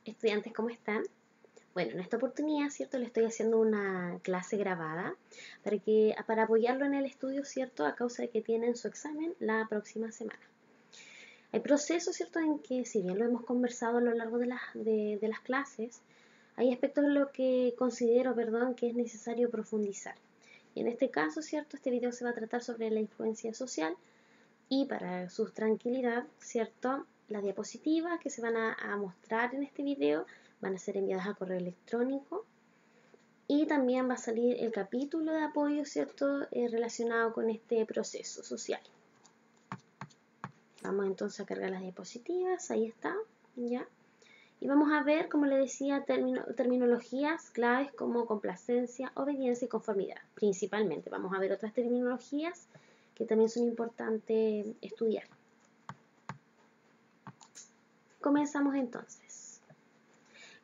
Estudiantes, ¿cómo están? Bueno, en esta oportunidad, ¿cierto? Le estoy haciendo una clase grabada para apoyarlo en el estudio, ¿cierto? A causa de que tienen su examen la próxima semana. Hay procesos, ¿cierto? En que, si bien lo hemos conversado a lo largo de las clases, hay aspectos en los que considero, que es necesario profundizar. Y en este caso, ¿cierto? Este video se va a tratar sobre la influencia social y para su tranquilidad, ¿cierto? Las diapositivas que se van a mostrar en este video van a ser enviadas a correo electrónico y también va a salir el capítulo de apoyo, ¿cierto? Relacionado con este proceso social. Vamos entonces a cargar las diapositivas, ahí está, ¿ya? Y vamos a ver, como les decía, terminologías claves como complacencia, obediencia y conformidad. Principalmente, vamos a ver otras terminologías que también son importantes estudiar. Comenzamos entonces.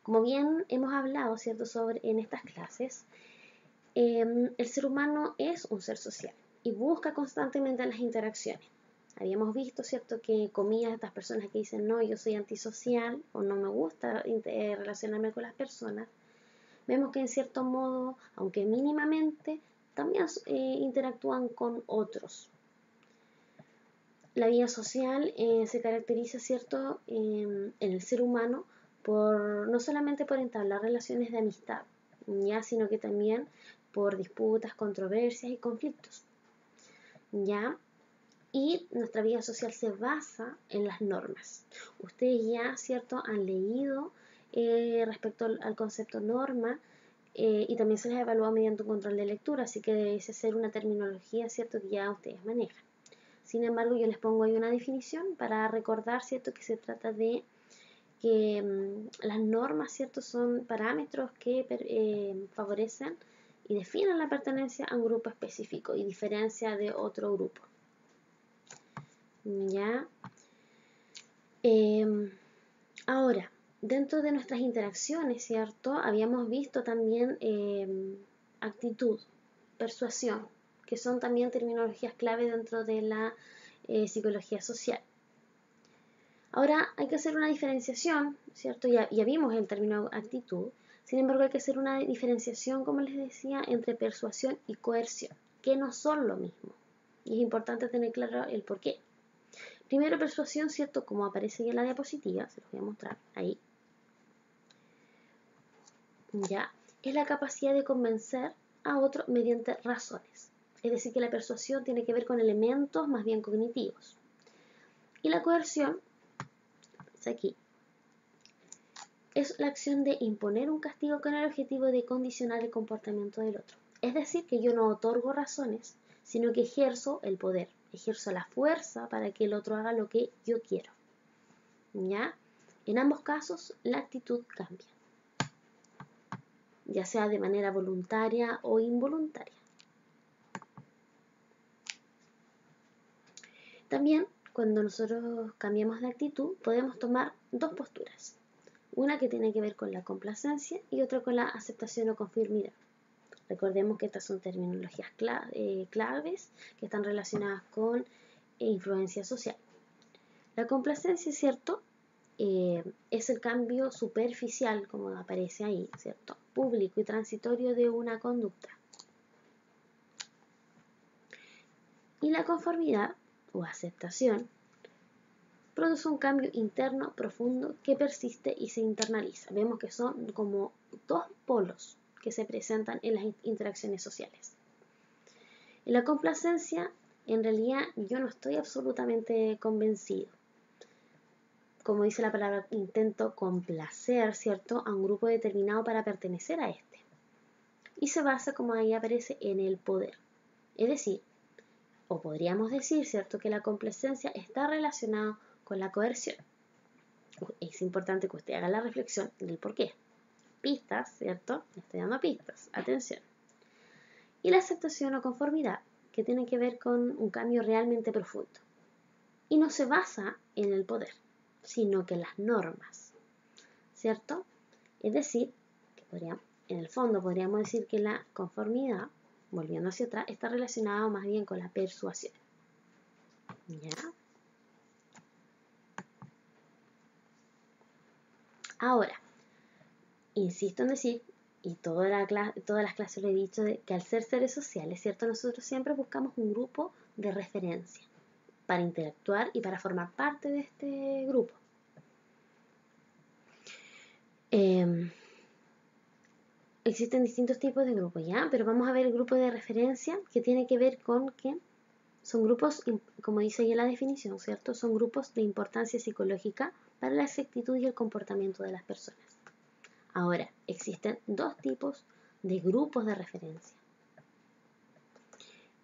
Como bien hemos hablado, ¿cierto?, en estas clases, el ser humano es un ser social y busca constantemente las interacciones. Habíamos visto, ¿cierto?, que comillas estas personas que dicen, no, yo soy antisocial o no me gusta relacionarme con las personas. Vemos que en cierto modo, aunque mínimamente, también interactúan con otros. La vida social se caracteriza, ¿cierto?, en el ser humano no solamente por entablar relaciones de amistad, ¿ya?, sino que también por disputas, controversias y conflictos, ¿ya? Y nuestra vida social se basa en las normas. Ustedes ya, ¿cierto?, han leído respecto al concepto norma y también se les evalúa mediante un control de lectura, así que debe ser una terminología, ¿cierto?, que ya ustedes manejan. Sin embargo, yo les pongo ahí una definición para recordar, ¿cierto?, que se trata de que las normas, ¿cierto?, son parámetros que favorecen y definen la pertenencia a un grupo específico y diferencia de otro grupo. ¿Ya? Ahora, dentro de nuestras interacciones, ¿cierto?, habíamos visto también actitud, persuasión, que son también terminologías clave dentro de la psicología social. Ahora hay que hacer una diferenciación, ¿cierto? Ya vimos el término actitud, sin embargo hay que hacer una diferenciación, como les decía, entre persuasión y coerción, que no son lo mismo. Y es importante tener claro el por qué. Primero, persuasión, ¿cierto? Como aparece ahí en la diapositiva, se los voy a mostrar ahí. Ya, es la capacidad de convencer a otro mediante razones. Es decir, que la persuasión tiene que ver con elementos más bien cognitivos. Y la coerción, es aquí, es la acción de imponer un castigo con el objetivo de condicionar el comportamiento del otro. Es decir, que yo no otorgo razones, sino que ejerzo el poder, ejerzo la fuerza para que el otro haga lo que yo quiero. ¿Ya? En ambos casos, la actitud cambia, ya sea de manera voluntaria o involuntaria. También, cuando nosotros cambiamos de actitud, podemos tomar dos posturas. Una que tiene que ver con la complacencia y otra con la aceptación o conformidad. Recordemos que estas son terminologías claves que están relacionadas con influencia social. La complacencia, ¿cierto?, es el cambio superficial, como aparece ahí, ¿cierto?, público y transitorio de una conducta. Y la conformidad o aceptación produce un cambio interno profundo que persiste y se internaliza. Vemos que son como dos polos que se presentan en las interacciones sociales. En la complacencia, en realidad, yo no estoy absolutamente convencido. Como dice la palabra, intento complacer, ¿cierto?, a un grupo determinado para pertenecer a este. Y se basa, como ahí aparece, en el poder. Es decir, o podríamos decir, ¿cierto?, que la complacencia está relacionada con la coerción. Es importante que usted haga la reflexión del por qué. Pistas, ¿cierto? Le estoy dando pistas. Atención. Y la aceptación o conformidad, que tiene que ver con un cambio realmente profundo. Y no se basa en el poder, sino que en las normas, ¿cierto? Es decir, que en el fondo podríamos decir que la conformidad, volviendo hacia atrás, está relacionada más bien con la persuasión. ¿Ya? Ahora, insisto en decir, y todas las clases lo he dicho, que al ser seres sociales, ¿cierto? Nosotros siempre buscamos un grupo de referencia para interactuar y para formar parte de este grupo. Existen distintos tipos de grupos, ¿ya? Pero vamos a ver el grupo de referencia, que tiene que ver con que son grupos, como dice ahí en la definición, ¿cierto? Son grupos de importancia psicológica para la exactitud y el comportamiento de las personas. Ahora, existen dos tipos de grupos de referencia.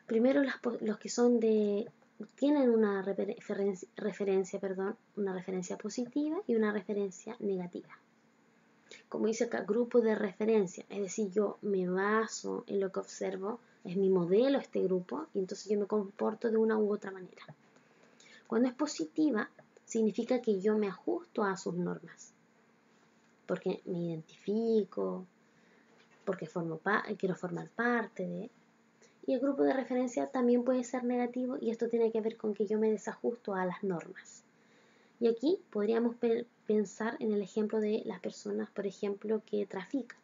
Primero, los que son tienen una referencia positiva y una referencia negativa. Como dice acá, grupo de referencia, es decir, yo me baso en lo que observo, es mi modelo este grupo, y entonces yo me comporto de una u otra manera. Cuando es positiva, significa que yo me ajusto a sus normas, porque me identifico, porque quiero formar parte de. Y el grupo de referencia también puede ser negativo, y esto tiene que ver con que yo me desajusto a las normas. Y aquí podríamos pensar en el ejemplo de las personas, por ejemplo, que trafican.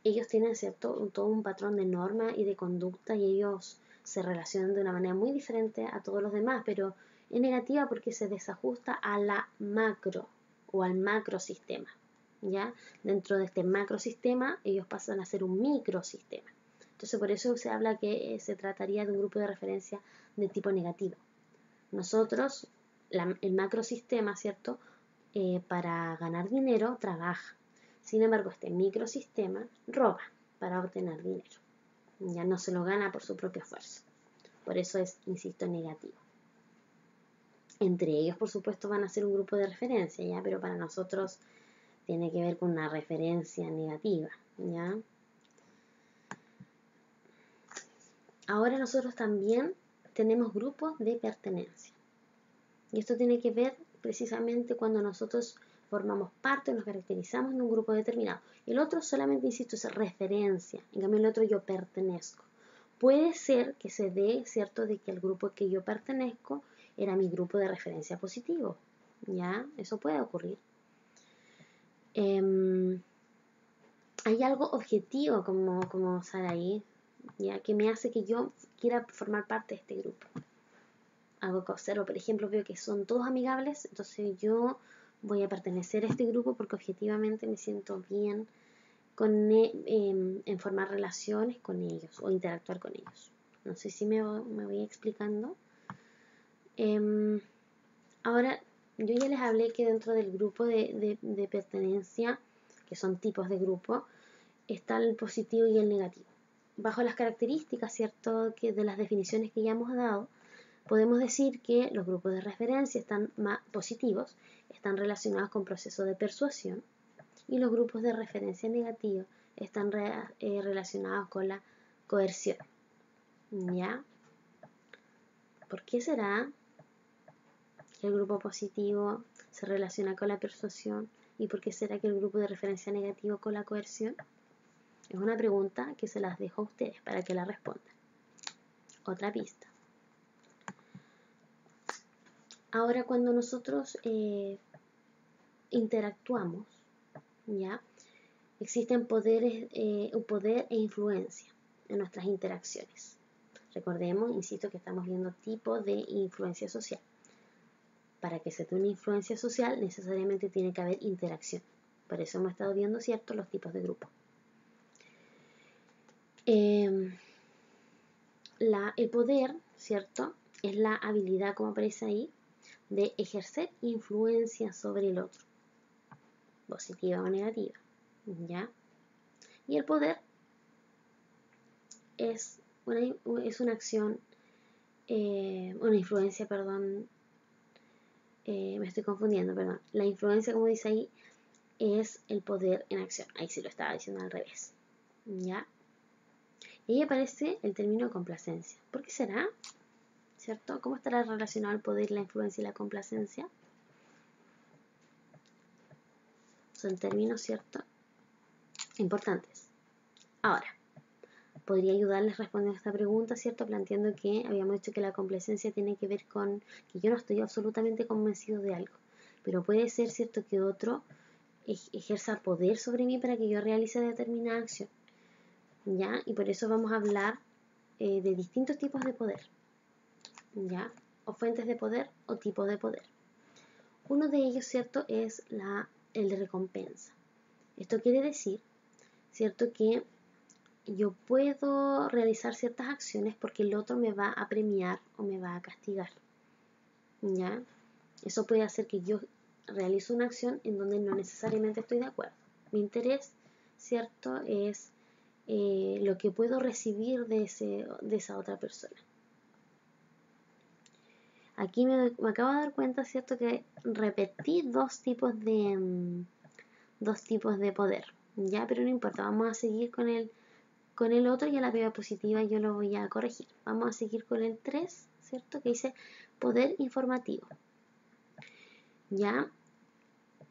Ellos tienen todo un patrón de norma y de conducta, y ellos se relacionan de una manera muy diferente a todos los demás, pero es negativa porque se desajusta a la macro o al macrosistema, ¿ya? Dentro de este macrosistema ellos pasan a ser un microsistema. Entonces por eso se habla que se trataría de un grupo de referencia de tipo negativo. Nosotros, el macrosistema, ¿cierto? Para ganar dinero trabaja. Sin embargo, este microsistema roba para obtener dinero. Ya no se lo gana por su propio esfuerzo. Por eso es, insisto, negativo. Entre ellos, por supuesto, van a ser un grupo de referencia, ¿ya? Pero para nosotros tiene que ver con una referencia negativa, ¿ya? Ahora nosotros también tenemos grupos de pertenencia. Y esto tiene que ver precisamente cuando nosotros formamos parte, nos caracterizamos en un grupo determinado. El otro solamente, insisto, es referencia. En cambio, el otro yo pertenezco. Puede ser que se dé, ¿cierto?, de que el grupo que yo pertenezco era mi grupo de referencia positivo. ¿Ya? Eso puede ocurrir. Hay algo objetivo, como sale ahí, ¿ya?, que me hace que yo quiera formar parte de este grupo. Algo que observo, por ejemplo, veo que son todos amigables, entonces yo voy a pertenecer a este grupo porque objetivamente me siento bien en formar relaciones con ellos o interactuar con ellos. No sé si me voy explicando. Ahora, yo ya les hablé que dentro del grupo de pertenencia, que son tipos de grupo, está el positivo y el negativo. Bajo las características, ¿cierto?, que de las definiciones que ya hemos dado, podemos decir que los grupos de referencia están más positivos, están relacionados con procesos de persuasión, y los grupos de referencia negativa están relacionados con la coerción. ¿Ya? ¿Por qué será que el grupo positivo se relaciona con la persuasión y por qué será que el grupo de referencia negativo con la coerción? Es una pregunta que se las dejo a ustedes para que la respondan. Otra pista. Ahora, cuando nosotros interactuamos, ¿ya?, existen poder e influencia en nuestras interacciones. Recordemos, insisto, que estamos viendo tipos de influencia social. Para que se dé una influencia social, necesariamente tiene que haber interacción. Por eso hemos estado viendo, ¿cierto?, los tipos de grupo. El poder, ¿cierto?, es la habilidad, como aparece ahí, de ejercer influencia sobre el otro, positiva o negativa, ¿ya? Y el poder es una acción, una influencia, me estoy confundiendo, perdón. La influencia, como dice ahí, es el poder en acción. Ahí sí lo estaba diciendo al revés, ¿ya? Y ahí aparece el término complacencia. ¿Por qué será? ¿Cierto? ¿Cómo estará relacionado el poder, la influencia y la complacencia? Son términos, ¿cierto?, importantes. Ahora, podría ayudarles respondiendo a esta pregunta, ¿cierto?, planteando que habíamos dicho que la complacencia tiene que ver con que yo no estoy absolutamente convencido de algo, pero puede ser, ¿cierto?, que otro ejerza poder sobre mí para que yo realice determinada acción, ¿ya? Y por eso vamos a hablar de distintos tipos de poder, ¿ya? O fuentes de poder o tipos de poder. Uno de ellos, ¿cierto?, es el de recompensa. Esto quiere decir, ¿cierto?, que yo puedo realizar ciertas acciones porque el otro me va a premiar o me va a castigar, ¿ya? Eso puede hacer que yo realice una acción en donde no necesariamente estoy de acuerdo. Mi interés, ¿cierto?, es lo que puedo recibir de esa otra persona. Aquí me acabo de dar cuenta, ¿cierto?, que repetí dos tipos de poder, ¿ya? Pero no importa, vamos a seguir con el otro y a la diapositiva yo lo voy a corregir. Vamos a seguir con el 3, ¿cierto?, que dice poder informativo. ¿Ya?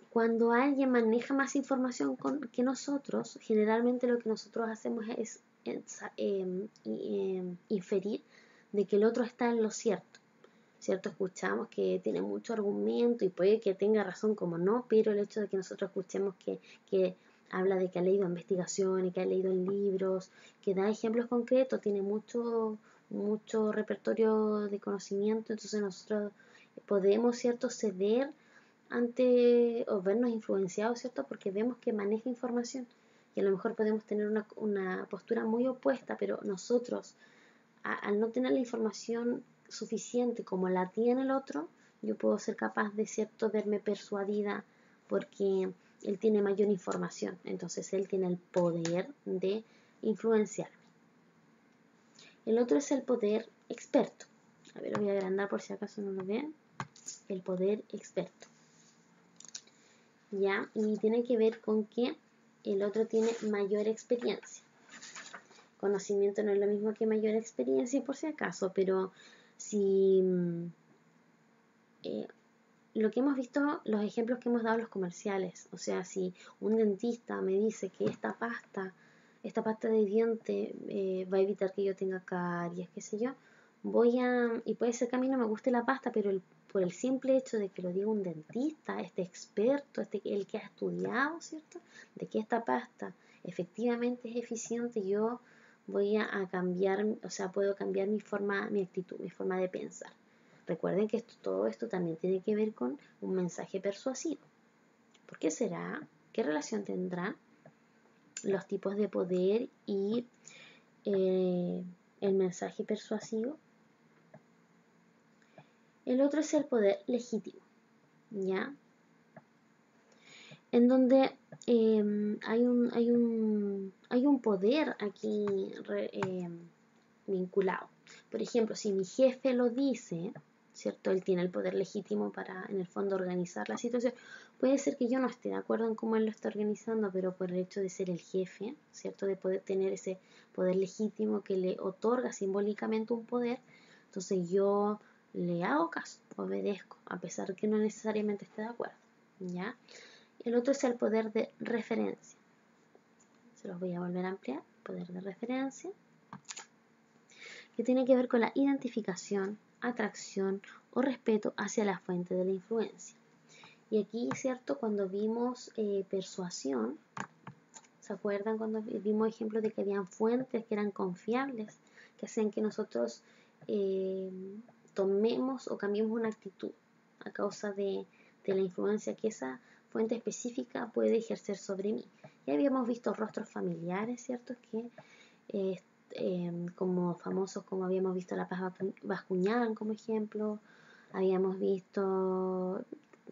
Cuando alguien maneja más información que nosotros, generalmente lo que nosotros hacemos es inferir de que el otro está en lo cierto. ¿Cierto? Escuchamos que tiene mucho argumento y puede que tenga razón como no, pero el hecho de que nosotros escuchemos que habla de que ha leído investigaciones, que ha leído libros, que da ejemplos concretos, tiene mucho repertorio de conocimiento, entonces nosotros podemos, ¿cierto?, ceder ante o vernos influenciados, ¿cierto?, porque vemos que maneja información y a lo mejor podemos tener una postura muy opuesta, pero nosotros, al no tener la información suficiente como la tiene el otro, yo puedo ser capaz de, ¿cierto?, verme persuadida porque él tiene mayor información, entonces él tiene el poder de influenciarme. El otro es el poder experto. A ver, lo voy a agrandar por si acaso no lo ven. El poder experto, ¿ya? Y tiene que ver con que el otro tiene mayor experiencia. Conocimiento no es lo mismo que mayor experiencia por si acaso, pero si lo que hemos visto, los ejemplos que hemos dado en los comerciales, o sea, si un dentista me dice que esta pasta de diente va a evitar que yo tenga caries, qué sé yo, y puede ser que a mí no me guste la pasta, pero por el simple hecho de que lo diga un dentista, este experto, el que ha estudiado, ¿cierto?, de que esta pasta efectivamente es eficiente, yo voy a cambiar, o sea, puedo cambiar mi actitud, mi forma de pensar. Recuerden que todo esto también tiene que ver con un mensaje persuasivo. ¿Por qué será? ¿Qué relación tendrán los tipos de poder y el mensaje persuasivo? El otro es el poder legítimo, ¿ya? En donde hay un poder aquí vinculado. Por ejemplo, si mi jefe lo dice, ¿cierto?, él tiene el poder legítimo para, en el fondo, organizar la situación. Puede ser que yo no esté de acuerdo en cómo él lo está organizando, pero por el hecho de ser el jefe, ¿cierto?, de poder tener ese poder legítimo que le otorga simbólicamente un poder, entonces yo le hago caso, obedezco, a pesar de que no necesariamente esté de acuerdo, ¿ya? El otro es el poder de referencia. Se los voy a volver a ampliar. Poder de referencia, que tiene que ver con la identificación, atracción o respeto hacia la fuente de la influencia. Y aquí, ¿cierto?, cuando vimos persuasión, ¿se acuerdan cuando vimos ejemplos de que habían fuentes que eran confiables, que hacían que nosotros tomemos o cambiemos una actitud a causa de la influencia que esa fuente específica puede ejercer sobre mí? Ya habíamos visto rostros familiares, ¿cierto?, que como famosos, como habíamos visto La Paz Bascuñán como ejemplo, habíamos visto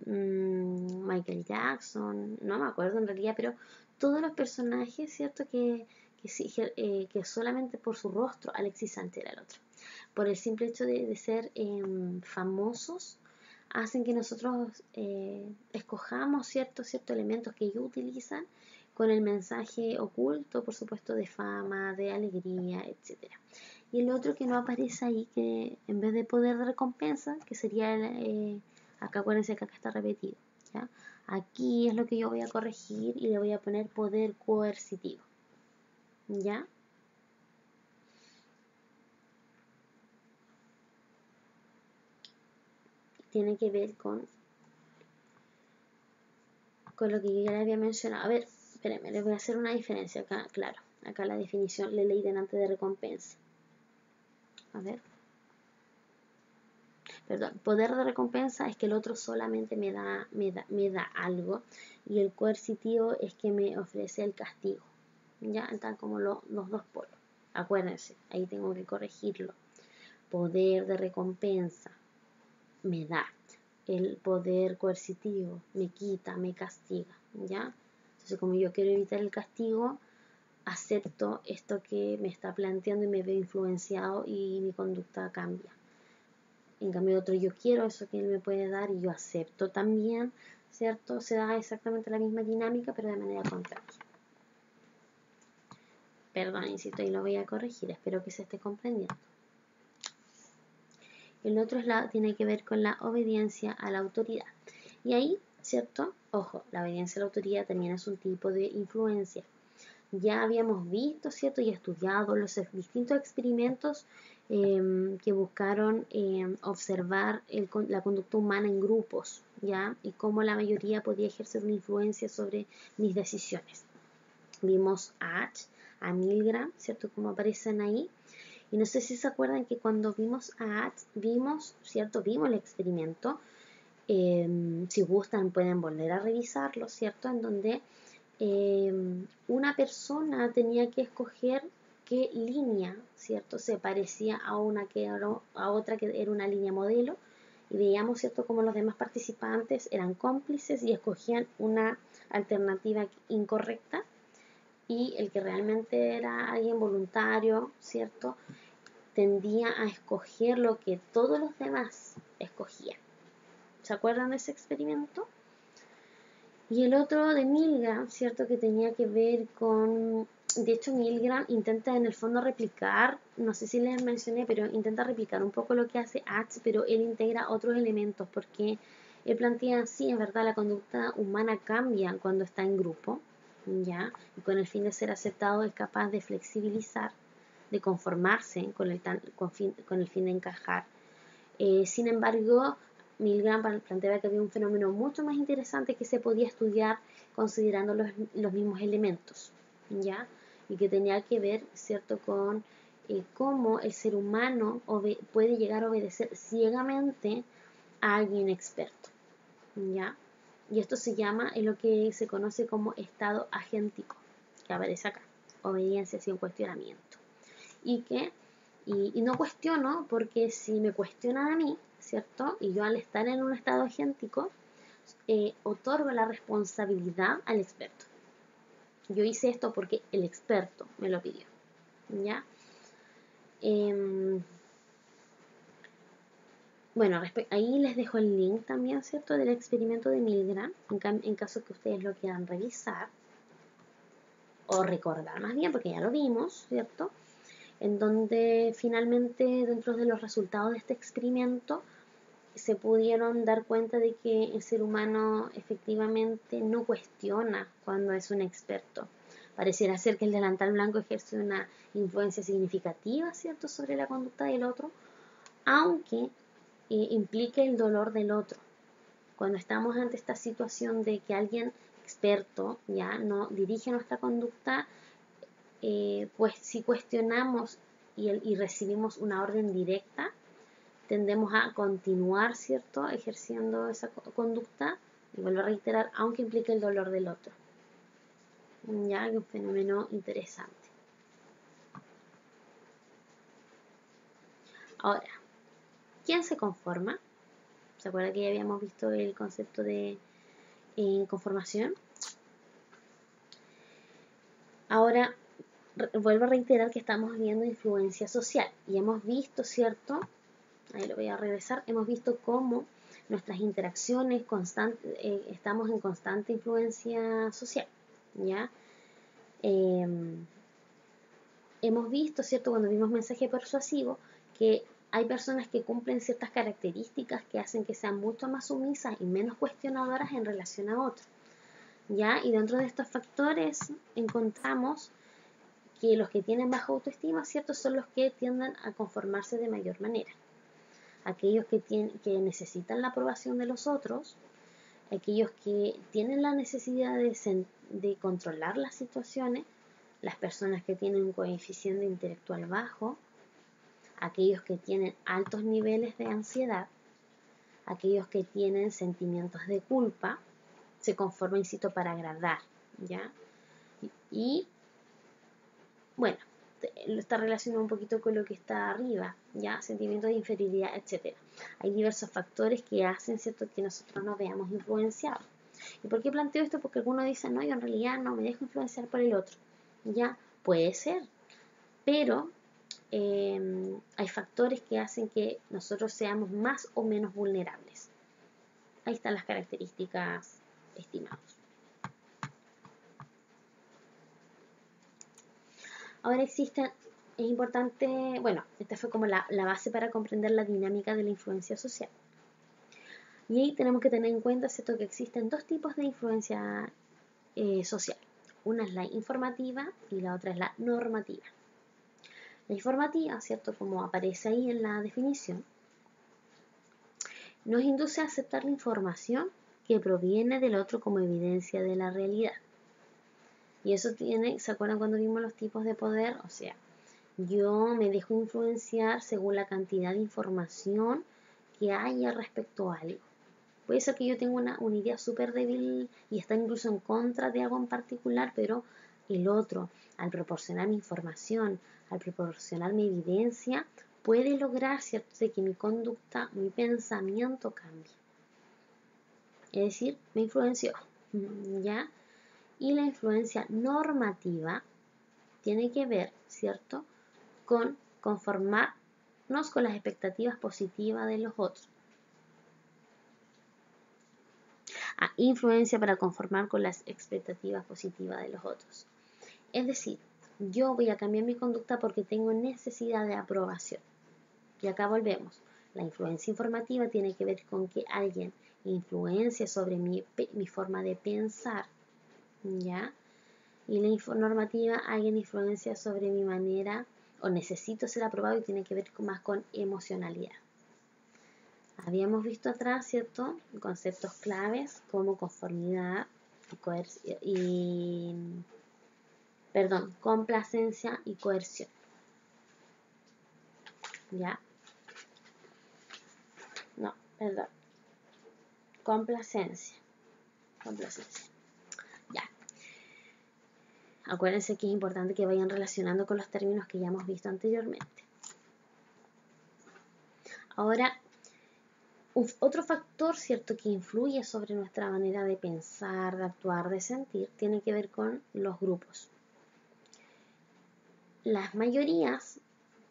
Michael Jackson, no me acuerdo en realidad, pero todos los personajes, ¿cierto?, que solamente por su rostro, Alexis Sánchez era el otro, por el simple hecho de ser famosos, hacen que nosotros escojamos ciertos elementos que ellos utilizan con el mensaje oculto, por supuesto, de fama, de alegría, etc. Y el otro que no aparece ahí, que en vez de poder de recompensa, que sería acá, acuérdense que acá está repetido, ¿ya? Aquí es lo que yo voy a corregir y le voy a poner poder coercitivo, ¿ya? Tiene que ver con con lo que yo ya le había mencionado. A ver, espérenme, les voy a hacer una diferencia acá, claro. Acá la definición le leí delante de recompensa. A ver. Perdón, poder de recompensa es que el otro solamente me da algo, y el coercitivo es que me ofrece el castigo. Ya están como los dos polos. Acuérdense, ahí tengo que corregirlo. Poder de recompensa me da. El poder coercitivo me quita, me castiga. ¿Ya? Entonces, como yo quiero evitar el castigo, acepto esto que me está planteando y me veo influenciado y mi conducta cambia. En cambio, otro, yo quiero eso que él me puede dar y yo acepto también, ¿cierto? Se da exactamente la misma dinámica, pero de manera contraria. Perdón, insisto, y lo voy a corregir, espero que se esté comprendiendo. El otro tiene que ver con la obediencia a la autoridad. Y ahí, ¿cierto? Ojo, la obediencia a la autoridad también es un tipo de influencia. Ya habíamos visto, ¿cierto? Y estudiado los distintos experimentos que buscaron observar la conducta humana en grupos, ¿ya? Y cómo la mayoría podía ejercer una influencia sobre mis decisiones. Vimos a Milgram, ¿cierto? Como aparecen ahí. Y no sé si se acuerdan que cuando vimos a Ash, vimos el experimento. Si gustan pueden volver a revisarlo, ¿cierto? En donde una persona tenía que escoger qué línea, ¿cierto? Se parecía a otra que era una línea modelo, y veíamos, ¿cierto?, como los demás participantes eran cómplices y escogían una alternativa incorrecta, y el que realmente era alguien voluntario, ¿cierto?, tendía a escoger lo que todos los demás escogían. ¿Se acuerdan de ese experimento? Y el otro de Milgram, ¿cierto?, que tenía que ver con... De hecho, Milgram intenta en el fondo replicar, no sé si les mencioné, pero intenta replicar un poco lo que hace Ash, pero él integra otros elementos, porque él plantea, sí, en verdad, la conducta humana cambia cuando está en grupo, ¿ya? Y con el fin de ser aceptado es capaz de flexibilizar, de conformarse con el fin de encajar. Sin embargo, Milgram planteaba que había un fenómeno mucho más interesante que se podía estudiar considerando los mismos elementos, ¿ya? Y que tenía que ver, ¿cierto?, con cómo el ser humano puede llegar a obedecer ciegamente a alguien experto, ¿ya? Y esto es lo que se conoce como estado agéntico, que aparece acá, obediencia sin cuestionamiento. Y no cuestiono, porque si me cuestionan a mí, ¿cierto? Y yo, al estar en un estado agéntico, otorgo la responsabilidad al experto. Yo hice esto porque el experto me lo pidió, ¿ya? Bueno, ahí les dejo el link también, ¿cierto?, del experimento de Milgram, en caso que ustedes lo quieran revisar o recordar más bien, porque ya lo vimos, ¿cierto?, en donde finalmente, dentro de los resultados de este experimento, se pudieron dar cuenta de que el ser humano efectivamente no cuestiona cuando es un experto. Pareciera ser que el delantal blanco ejerce una influencia significativa, ¿cierto?, sobre la conducta del otro, aunque implique el dolor del otro. Cuando estamos ante esta situación de que alguien experto ya no dirige nuestra conducta, pues si cuestionamos y recibimos una orden directa, tendemos a continuar, ¿cierto?, ejerciendo esa conducta, y vuelvo a reiterar, aunque implique el dolor del otro. Ya, que es un fenómeno interesante. Ahora, ¿quién se conforma? ¿Se acuerda que ya habíamos visto el concepto de conformación? Ahora, vuelvo a reiterar que estamos viendo influencia social, y hemos visto, ¿cierto?, ahí lo voy a regresar, hemos visto cómo nuestras interacciones estamos en constante influencia social, ¿ya? Hemos visto, ¿cierto?, cuando vimos mensaje persuasivo, que hay personas que cumplen ciertas características que hacen que sean mucho más sumisas y menos cuestionadoras en relación a otros, ¿ya? Y dentro de estos factores encontramos que los que tienen baja autoestima, ¿cierto?, son los que tienden a conformarse de mayor manera. Aquellos que necesitan la aprobación de los otros aquellos que tienen la necesidad de controlar las situaciones, las personas que tienen un coeficiente intelectual bajo, aquellos que tienen altos niveles de ansiedad, aquellos que tienen sentimientos de culpa, se conforman, insisto, para agradar, ¿ya? Y, bueno, está relacionado un poquito con lo que está arriba, ¿ya? Sentimientos de inferioridad, etc. Hay diversos factores que hacen, ¿cierto?, que nosotros nos veamos influenciados. ¿Y por qué planteo esto? Porque algunos dicen, no, yo en realidad no me dejo influenciar por el otro. Ya, puede ser, pero hay factores que hacen que nosotros seamos más o menos vulnerables. Ahí están las características estimadas. Ahora existen, es importante, bueno, esta fue como la base para comprender la dinámica de la influencia social. Y ahí tenemos que tener en cuenta, ¿cierto?, que existen dos tipos de influencia social. Una es la informativa y la otra es la normativa. La informativa, ¿cierto?, como aparece ahí en la definición, nos induce a aceptar la información que proviene del otro como evidencia de la realidad. Y eso tiene, ¿se acuerdan cuando vimos los tipos de poder? O sea, yo me dejo influenciar según la cantidad de información que haya respecto a algo. Puede ser que yo tenga una idea súper débil y está incluso en contra de algo en particular, pero el otro, al proporcionarme información, al proporcionarme evidencia, puede lograr, ¿cierto?, de que mi conducta, mi pensamiento cambie. Es decir, me influenció, ¿ya? Y la influencia normativa tiene que ver, ¿cierto?, con conformarnos con las expectativas positivas de los otros. Influencia para conformar con las expectativas positivas de los otros. Es decir, yo voy a cambiar mi conducta porque tengo necesidad de aprobación. Y acá volvemos. La influencia informativa tiene que ver con que alguien influencia sobre mi forma de pensar, ¿ya? Y la normativa, alguien influencia sobre mi manera o necesito ser aprobado y tiene que ver más con emocionalidad. Habíamos visto atrás, ¿cierto?, conceptos claves como conformidad complacencia y coerción. ¿Ya? No, perdón. Complacencia. Ya. Acuérdense que es importante que vayan relacionando con los términos que ya hemos visto anteriormente. Ahora, otro factor, ¿cierto?, que influye sobre nuestra manera de pensar, de actuar, de sentir, tiene que ver con los grupos. Las mayorías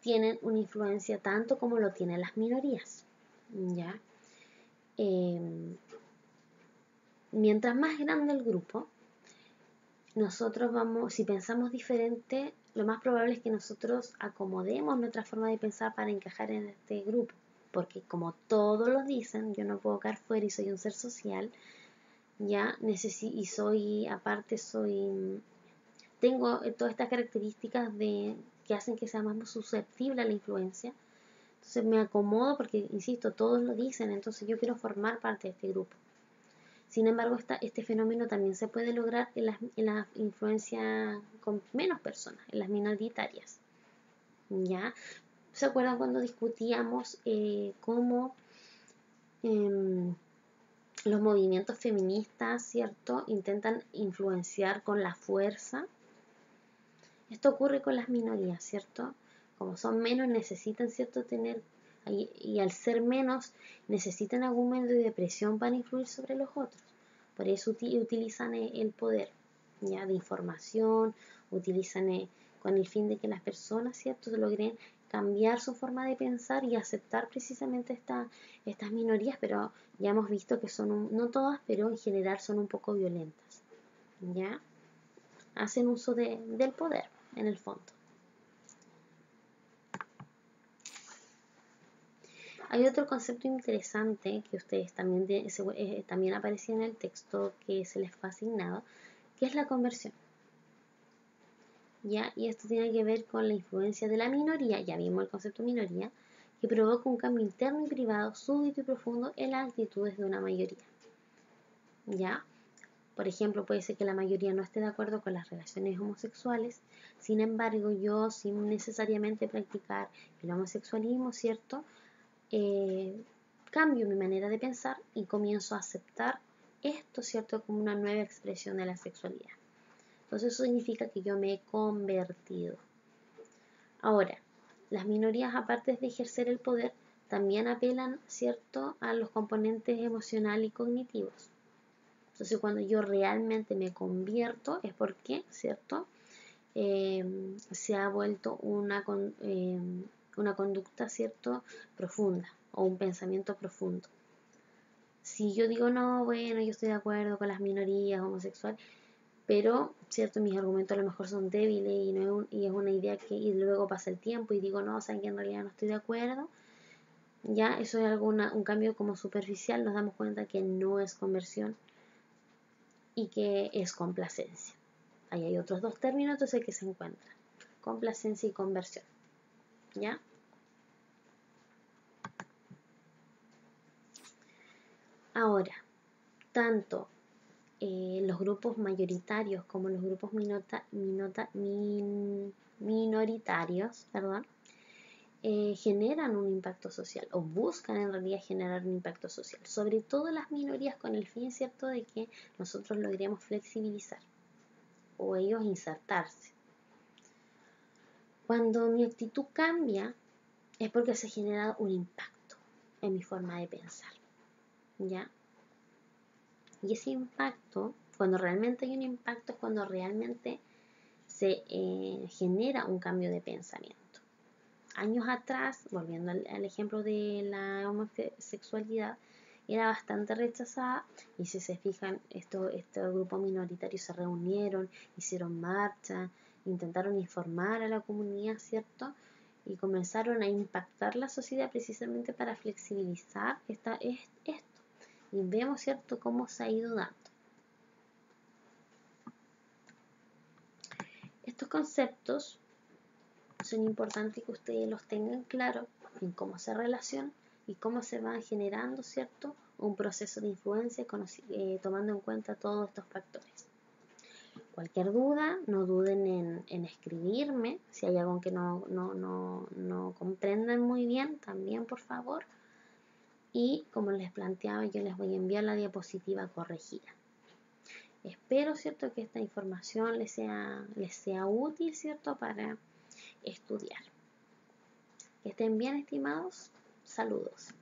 tienen una influencia tanto como lo tienen las minorías, ¿ya? Mientras más grande el grupo, nosotros si pensamos diferente, lo más probable es que nosotros acomodemos nuestra forma de pensar para encajar en este grupo. Porque como todos lo dicen, yo no puedo quedar fuera y soy un ser social, ya tengo todas estas características que hacen que sea más susceptible a la influencia. Entonces me acomodo porque, insisto, todos lo dicen, entonces yo quiero formar parte de este grupo. Sin embargo, este fenómeno también se puede lograr en la influencia con menos personas, en las minoritarias. ¿Ya? ¿Se acuerdan cuando discutíamos cómo los movimientos feministas, ¿cierto?, intentan influenciar con la fuerza? Esto ocurre con las minorías, ¿cierto? Como son menos, necesitan, ¿cierto?, y al ser menos, necesitan algún medio de presión para influir sobre los otros. Por eso utilizan el poder, ¿ya?, de información, utilizan con el fin de que las personas, ¿cierto?, logren cambiar su forma de pensar y aceptar precisamente estas minorías, pero ya hemos visto que no todas, pero en general son un poco violentas, ¿ya? Hacen uso del poder, en el fondo. Hay otro concepto interesante que ustedes también aparecía en el texto que se les fue asignado, que es la conversión. ¿Ya? Y esto tiene que ver con la influencia de la minoría, ya vimos el concepto minoría, que provoca un cambio interno y privado, súbito y profundo en las actitudes de una mayoría. ¿ya? Por ejemplo, puede ser que la mayoría no esté de acuerdo con las relaciones homosexuales, sin embargo, yo sin necesariamente practicar el homosexualismo, ¿cierto? Cambio mi manera de pensar y comienzo a aceptar esto, ¿cierto? Como una nueva expresión de la sexualidad. Entonces eso significa que yo me he convertido. Ahora, las minorías, aparte de ejercer el poder, también apelan, ¿cierto?, a los componentes emocionales y cognitivos. Entonces, cuando yo realmente me convierto, es porque, ¿cierto?, se ha vuelto una conducta, ¿cierto?, profunda o un pensamiento profundo. Si yo digo, no, bueno, yo estoy de acuerdo con las minorías homosexuales, pero, ¿cierto?, mis argumentos a lo mejor son débiles y es una idea que y luego pasa el tiempo y digo, no, saben que en realidad no estoy de acuerdo, ya eso es un cambio como superficial, nos damos cuenta que no es conversión y que es complacencia. Ahí hay otros dos términos entonces que se encuentran, complacencia y conversión, ¿ya? Ahora, tanto los grupos mayoritarios como los grupos minoritarios, perdón, generan un impacto social o buscan en realidad generar un impacto social, sobre todo las minorías con el fin, ¿cierto?, de que nosotros logremos flexibilizar o ellos insertarse. Cuando mi actitud cambia es porque se genera un impacto en mi forma de pensar, ¿ya? Y ese impacto, cuando realmente hay un impacto, es cuando realmente se genera un cambio de pensamiento. Años atrás, volviendo al ejemplo de la homosexualidad, era bastante rechazada y si se fijan, estos grupos minoritarios se reunieron, hicieron marcha, intentaron informar a la comunidad, ¿cierto? Y comenzaron a impactar la sociedad precisamente para flexibilizar esto. Y vemos, ¿cierto?, cómo se ha ido dando. Estos conceptos son importantes que ustedes los tengan claro en cómo se relacionan y cómo se va generando, ¿cierto?, un proceso de influencia tomando en cuenta todos estos factores. Cualquier duda, no duden en escribirme. Si hay algo que no comprendan muy bien, también por favor. Y como les planteaba, yo les voy a enviar la diapositiva corregida. Espero, ¿cierto?, que esta información les sea útil, ¿cierto?, para estudiar. Que estén bien, estimados. Saludos.